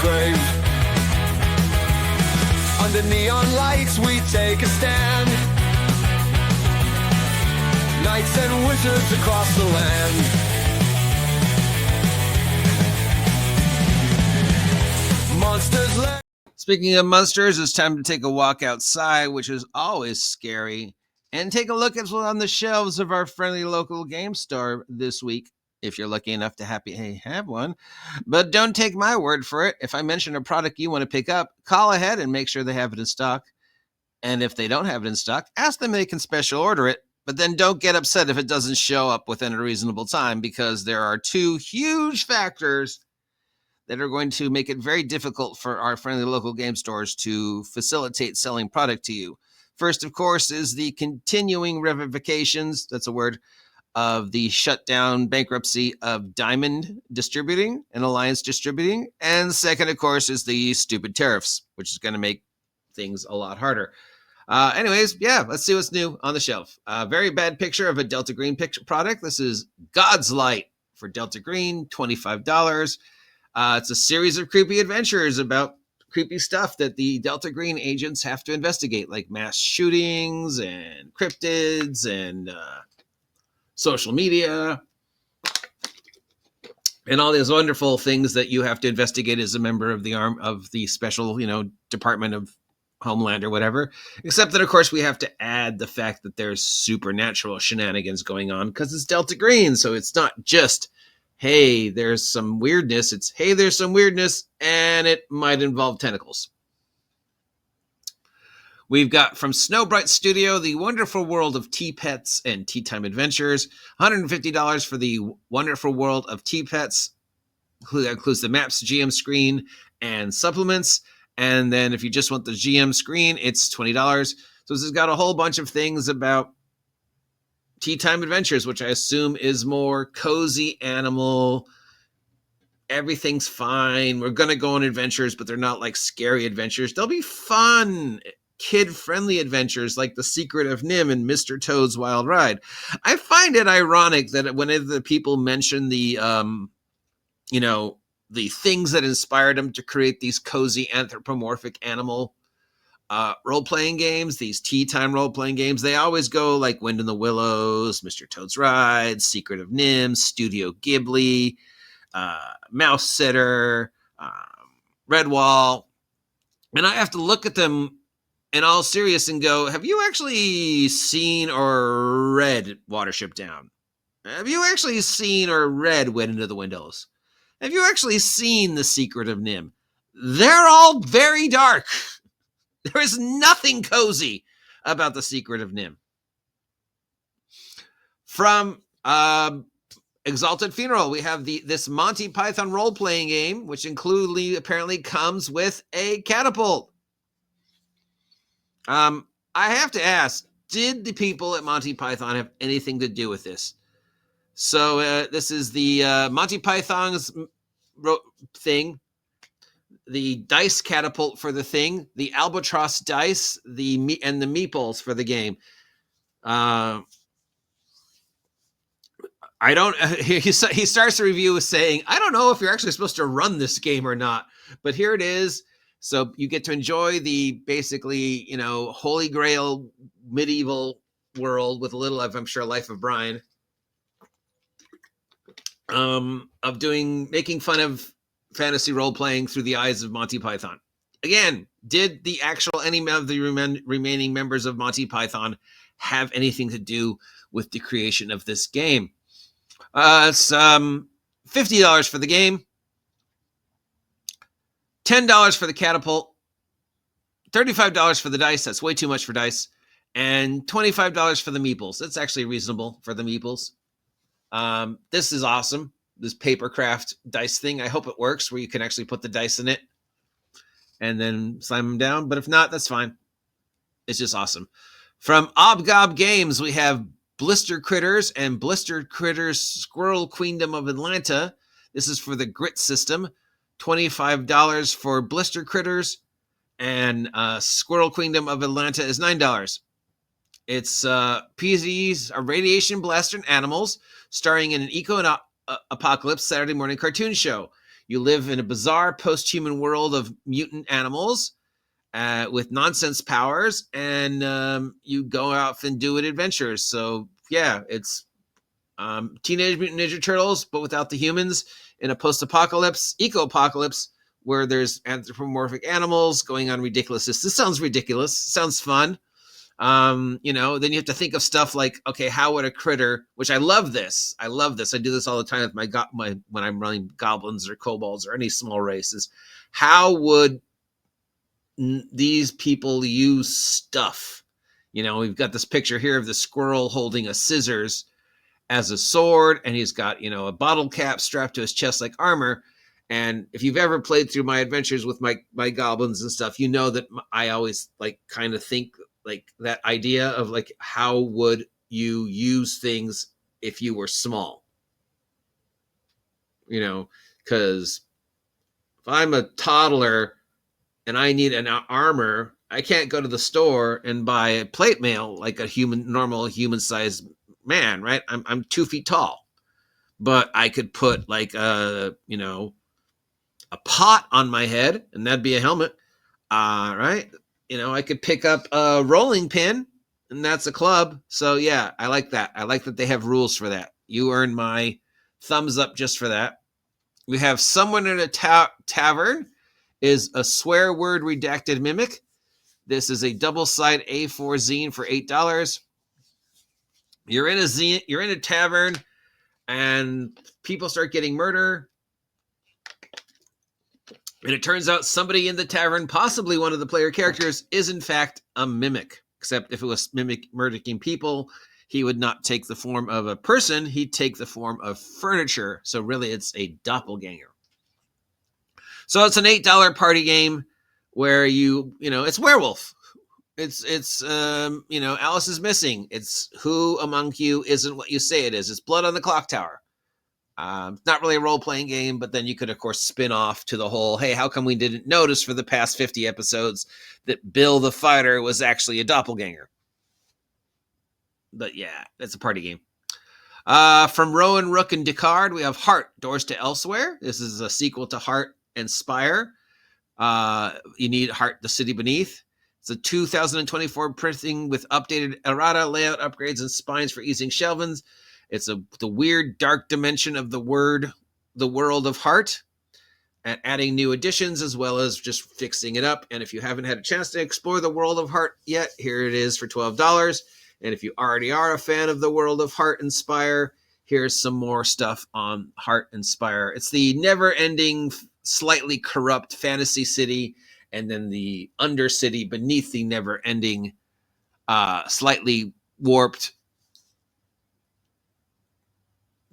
crave. Under neon lights we take a stand. Knights and wizards across the land. Monsters. Speaking of monsters, it's time to take a walk outside, which is always scary, and take a look at what's on the shelves of our friendly local game store this week, if you're lucky enough to have one. But don't take my word for it. If I mention a product you want to pick up, call ahead and make sure they have it in stock. And if they don't have it in stock, ask them if they can special order it. But then don't get upset if it doesn't show up within a reasonable time, because there are two huge factors that are going to make it very difficult for our friendly local game stores to facilitate selling product to you. First, of course, is the continuing ramifications, that's a word, of the shutdown bankruptcy of Diamond Distributing and Alliance Distributing. And second, of course, is the stupid tariffs, which is going to make things a lot harder. Anyways, let's see what's new on the shelf. Very bad picture of a Delta Green product. This is God's Light for Delta Green, $25. It's a series of creepy adventures about creepy stuff that the Delta Green agents have to investigate, like mass shootings and cryptids and social media and all these wonderful things that you have to investigate as a member of the special, Department of Homeland or whatever. Except that, of course, we have to add the fact that there's supernatural shenanigans going on because it's Delta Green. So it's not just, hey, there's some weirdness. It's, hey, there's some weirdness, and it might involve tentacles. We've got from Snowbright Studio, The Wonderful World of Tea Pets and Tea Time Adventures. $150 for The Wonderful World of Tea Pets. That includes the maps, GM screen, and supplements. And then if you just want the GM screen, it's $20. So this has got a whole bunch of things about Tea Time Adventures, which I assume is more cozy animal. Everything's fine. We're going to go on adventures, but they're not like scary adventures. They'll be fun, kid-friendly adventures like The Secret of Nim and Mr. Toad's Wild Ride. I find it ironic that whenever the people mention the, the things that inspired them to create these cozy anthropomorphic animal role-playing games, these tea time role-playing games, they always go like Wind in the Willows, Mr. Toad's Ride, Secret of Nim, Studio Ghibli, Mouse Sitter, Redwall. And I have to look at them in all seriousness and go, have you actually seen or read Watership Down? Have you actually seen or read Wind into the Windows? Have you actually seen The Secret of Nim? They're all very dark. There is nothing cozy about The Secret of Nim. From Exalted Funeral, we have this Monty Python role-playing game, which apparently comes with a catapult. I have to ask, did the people at Monty Python have anything to do with this? So this is the Monty Python's thing, the dice catapult for the thing, the albatross dice, and the meeples for the game. He starts the review with saying, I don't know if you're actually supposed to run this game or not, but here it is. So you get to enjoy the basically, holy grail medieval world with a little of, I'm sure, Life of Brian, of making fun of fantasy role-playing through the eyes of Monty Python. Again, did any of the remaining members of Monty Python have anything to do with the creation of this game? It's $50 for the game, $10 for the catapult, $35 for the dice. That's way too much for dice. And $25 for the meeples. That's actually reasonable for the meeples. This is awesome. This papercraft dice thing. I hope it works where you can actually put the dice in it and then slam them down. But if not, that's fine. It's just awesome. From OGGM Games, we have Blister Critters and Blister Critters Squirrel Queendom of Atlanta. This is for the grit system. $25 for Blister Critters, and Squirrel Queendom of Atlanta is $9. It's PZ's Radiation Blaster and Animals, starring in an eco-apocalypse Saturday morning cartoon show. You live in a bizarre post-human world of mutant animals with nonsense powers, and you go out and do adventures. So yeah, it's Teenage Mutant Ninja Turtles, but without the humans, in a post-apocalypse, eco-apocalypse, where there's anthropomorphic animals going on ridiculousness. This sounds ridiculous. Sounds fun. Then you have to think of stuff like, okay, how would a critter, which I love this. I do this all the time with when I'm running goblins or kobolds or any small races. How would these people use stuff? We've got this picture here of the squirrel holding a scissors as a sword, and he's got, a bottle cap strapped to his chest like armor. And if you've ever played through my adventures with my goblins and stuff, you know that I always kind of think that idea of how would you use things if you were small? Because if I'm a toddler and I need an armor, I can't go to the store and buy a plate mail like a normal human-sized man, right? I'm 2 feet tall, but I could put a pot on my head, and that'd be a helmet, right? I could pick up a rolling pin, and that's a club. So yeah, I like that. I like that they have rules for that. You earn my thumbs up just for that. We have Someone in a Tavern is a swear word redacted mimic. This is a double-side A4 zine for $8. You're in a tavern, and people start getting murdered. And it turns out somebody in the tavern, possibly one of the player characters, is in fact a mimic. Except if it was mimicking people, he would not take the form of a person. He'd take the form of furniture. So really, it's a doppelganger. So it's an $8 party game where it's werewolf. It's Alice is missing. It's who among you isn't what you say it is. It's Blood on the Clock Tower. It's not really a role-playing game, but then you could, of course, spin off to the whole, hey, how come we didn't notice for the past 50 episodes that Bill the Fighter was actually a doppelganger? But yeah, it's a party game. From Rowan, Rook, and Descartes, we have Heart, Doors to Elsewhere. This is a sequel to Heart and Spire. You need Heart, The City Beneath. It's a 2024 printing with updated errata, layout upgrades, and spines for easing shelvings. It's the weird dark dimension of the world of Heart, and adding new additions as well as just fixing it up. And if you haven't had a chance to explore the world of Heart yet, here it is for $12. And if you already are a fan of the world of Heart and Spire, here's some more stuff on Heart and Spire. It's the never-ending, slightly corrupt fantasy city, and then the undercity beneath the never-ending, slightly warped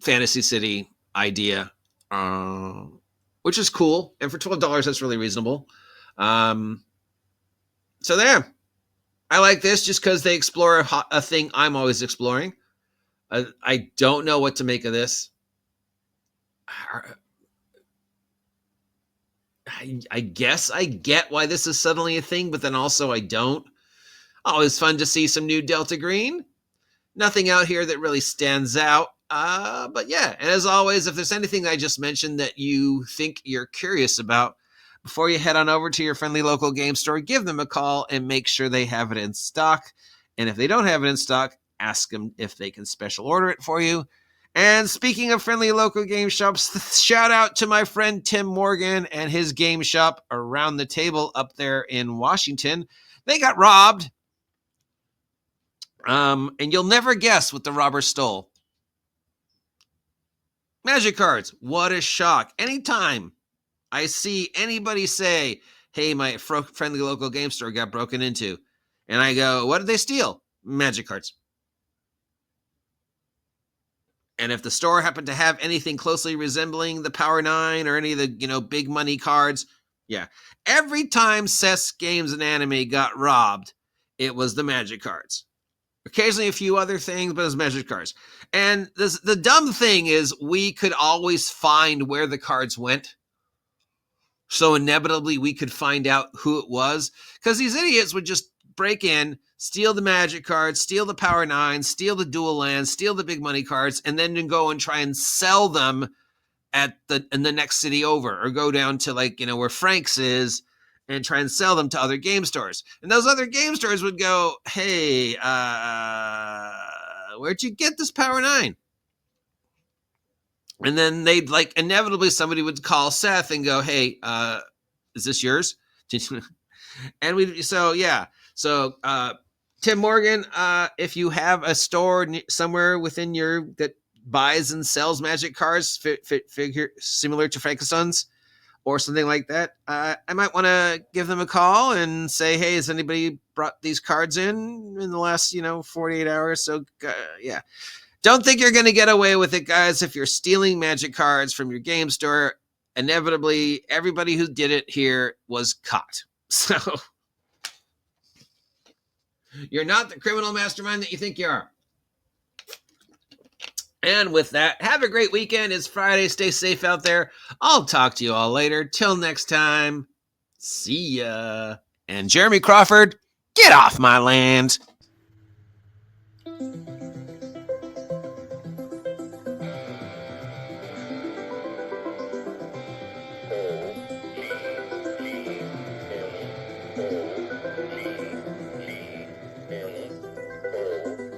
fantasy city idea, which is cool. And for $12, that's really reasonable. So there. I like this just because they explore a thing I'm always exploring. I don't know what to make of this. I guess I get why this is suddenly a thing, but then also I don't. Always fun to see some new Delta Green. Nothing out here that really stands out. But yeah, and as always, if there's anything I just mentioned that you think you're curious about, before you head on over to your friendly local game store, give them a call and make sure they have it in stock. And if they don't have it in stock, ask them if they can special order it for you. And speaking of friendly local game shops, shout out to my friend Tim Morgan and his game shop around the table up there in Washington. They got robbed. And you'll never guess what the robbers stole. Magic cards. What a shock. Anytime I see anybody say, hey, my friendly local game store got broken into, and I go, what did they steal? Magic cards. And if the store happened to have anything closely resembling the Power 9 or any of the, big money cards, yeah. Every time Seth's Games and Anime got robbed, it was the Magic cards. Occasionally a few other things, but it was Magic cards. And the dumb thing is we could always find where the cards went. So inevitably we could find out who it was. Because these idiots would just break in, steal the Magic cards, steal the Power 9, steal the dual lands, steal the big money cards, and then go and try and sell them in the next city over, or go down to like, where Frank's is and try and sell them to other game stores. And those other game stores would go, hey, where'd you get this Power 9? And then they'd like, inevitably somebody would call Seth and go, hey, is this yours? And so Tim Morgan, if you have a store somewhere within that buys and sells Magic cards, figure similar to Frankenstein's or something like that, I might want to give them a call and say, hey, has anybody brought these cards in the last 48 hours? So yeah, don't think you're going to get away with it, guys. If you're stealing Magic cards from your game store, inevitably everybody who did it here was caught. So you're not the criminal mastermind that you think you are. And with that, have a great weekend. It's Friday. Stay safe out there. I'll talk to you all later. Till next time, see ya. And Jeremy Crawford, get off my land.